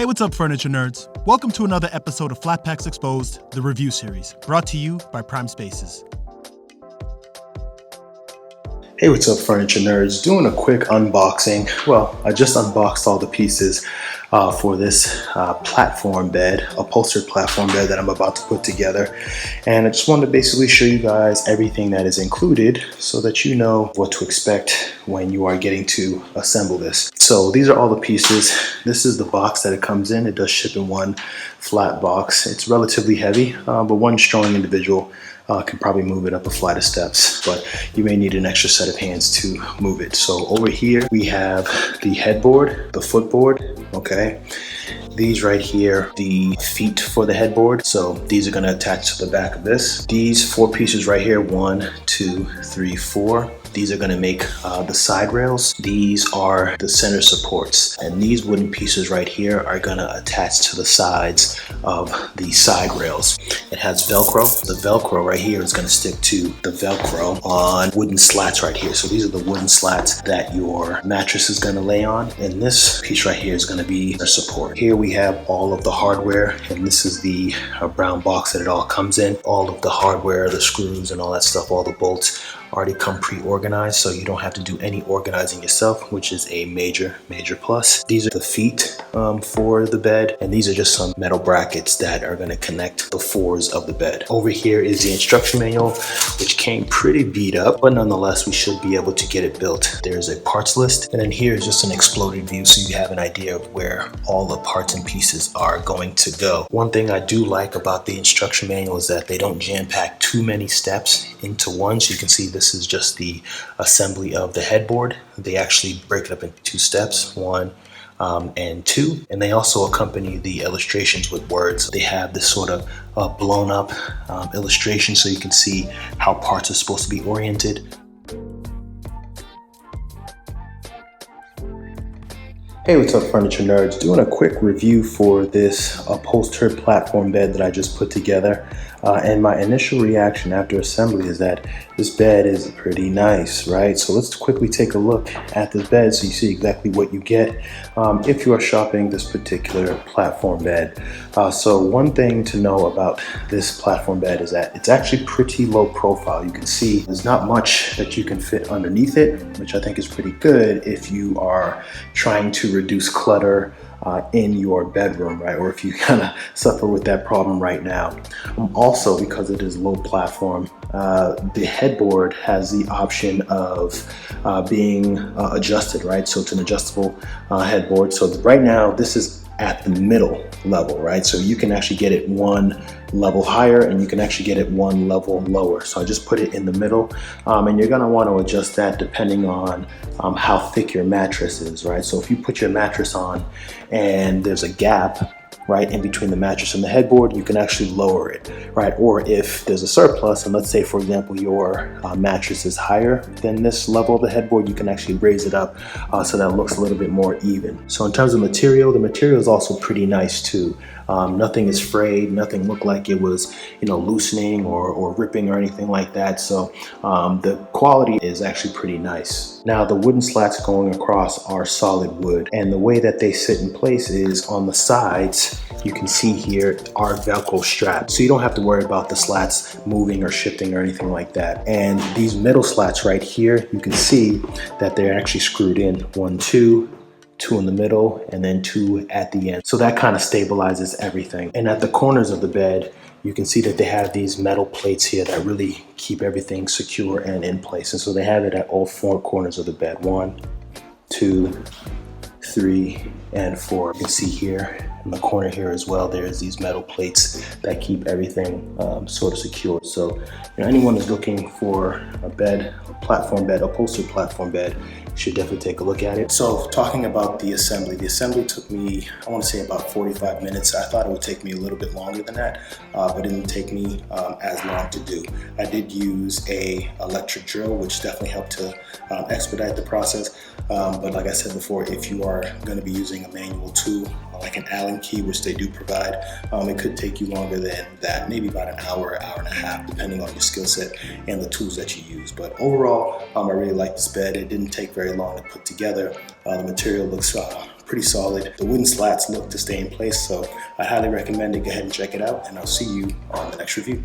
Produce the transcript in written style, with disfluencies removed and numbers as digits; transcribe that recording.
Hey, what's up, furniture nerds? Welcome to another episode of Flat Packs Exposed, the review series, brought to you by Prime Spaces. Hey, what's up, furniture nerds? Doing a quick unboxing. Well, I just unboxed all the pieces for this platform bed, upholstered platform bed that I'm about to put together. And I just wanted to basically show you guys everything that is included so that you know what to expect when you are getting to assemble this. So these are all the pieces. This is the box that it comes in. It does ship in one flat box. It's relatively heavy, but one strong individual can probably move it up a flight of steps, but you may need an extra set of hands to move it. So over here we have the headboard, the footboard, okay? These right here, the feet for the headboard. So these are gonna attach to the back of this. These 4 pieces right here, 1, 2, 3, 4. These are gonna make the side rails. These are the center supports. And these wooden pieces right here are gonna attach to the sides of the side rails. It has Velcro. The Velcro right here is gonna stick to the Velcro on wooden slats right here. So these are the wooden slats that your mattress is gonna lay on. And this piece right here is gonna be a support. Here we have all of the hardware, and this is the brown box that it all comes in. All of the hardware, the screws and all that stuff, all the bolts already come pre-organized, so you don't have to do any organizing yourself, which is a major plus. These are the feet for the bed, and these are just some metal brackets that are going to connect the 4s of the bed. Over here is the instruction manual, which came pretty beat up, but nonetheless we should be able to get it built. There's a parts list, and then here is just an exploded view so you have an idea of where all the parts and pieces are going to go. One thing I do like about the instruction manual is that they don't jam-pack too many steps into one. So you can see this is just the assembly of the headboard. They actually break it up into 2 steps, 1 and 2, and they also accompany the illustrations with words. They have this sort of blown up illustration so you can see how parts are supposed to be oriented. Hey, what's up, furniture nerds? Doing a quick review for this upholstered platform bed that I just put together. And my initial reaction after assembly is that this bed is pretty nice, right? So let's quickly take a look at this bed so you see exactly what you get if you are shopping this particular platform bed. So one thing to know about this platform bed is that it's actually pretty low profile. You can see there's not much that you can fit underneath it, which I think is pretty good if you are trying to reduce clutter in your bedroom, right? Or if you kind of suffer with that problem right now. Also, because it is low platform, the headboard has the option of being adjusted, right? So it's an adjustable headboard. So right now, this is at the middle level, right? So you can actually get it 1 level higher and you can actually get it 1 level lower. So I just put it in the middle, and you're gonna want to adjust that depending on how thick your mattress is, right? So if you put your mattress on and there's a gap right in between the mattress and the headboard, you can actually lower it, right? Or if there's a surplus, and let's say for example your mattress is higher than this level of the headboard, you can actually raise it up so that it looks a little bit more even. So in terms of material, the material is also pretty nice too. Nothing is frayed, nothing looked like it was, loosening or ripping or anything like that. So the quality is actually pretty nice. Now the wooden slats going across are solid wood, and the way that they sit in place is on the sides. You can see here are Velcro straps, so you don't have to worry about the slats moving or shifting or anything like that. And these middle slats right here, you can see that they're actually screwed in 1, 2 in the middle, and then 2 at the end. So that kind of stabilizes everything. And at the corners of the bed, you can see that they have these metal plates here that really keep everything secure and in place. And so they have it at all 4 corners of the bed. 1, 2, 3, and 4. You can see here in the corner here as well, there's these metal plates that keep everything sort of secure. So anyone who's looking for a bed, a platform bed, upholstered platform bed, should definitely take a look at it. So talking about the assembly took me, I want to say about 45 minutes. I thought it would take me a little bit longer than that, but it didn't take me as long to do. I did use a electric drill, which definitely helped to expedite the process. But like I said before, if you are going to be using a manual tool, like an Allen key, which they do provide, it could take you longer than that, maybe about an hour, hour and a half, depending on your skill set and the tools that you use. But overall, I really like this bed. It didn't take very long to put together. The material looks pretty solid. The wooden slats look to stay in place, so I highly recommend it. Go ahead and check it out, and I'll see you on the next review.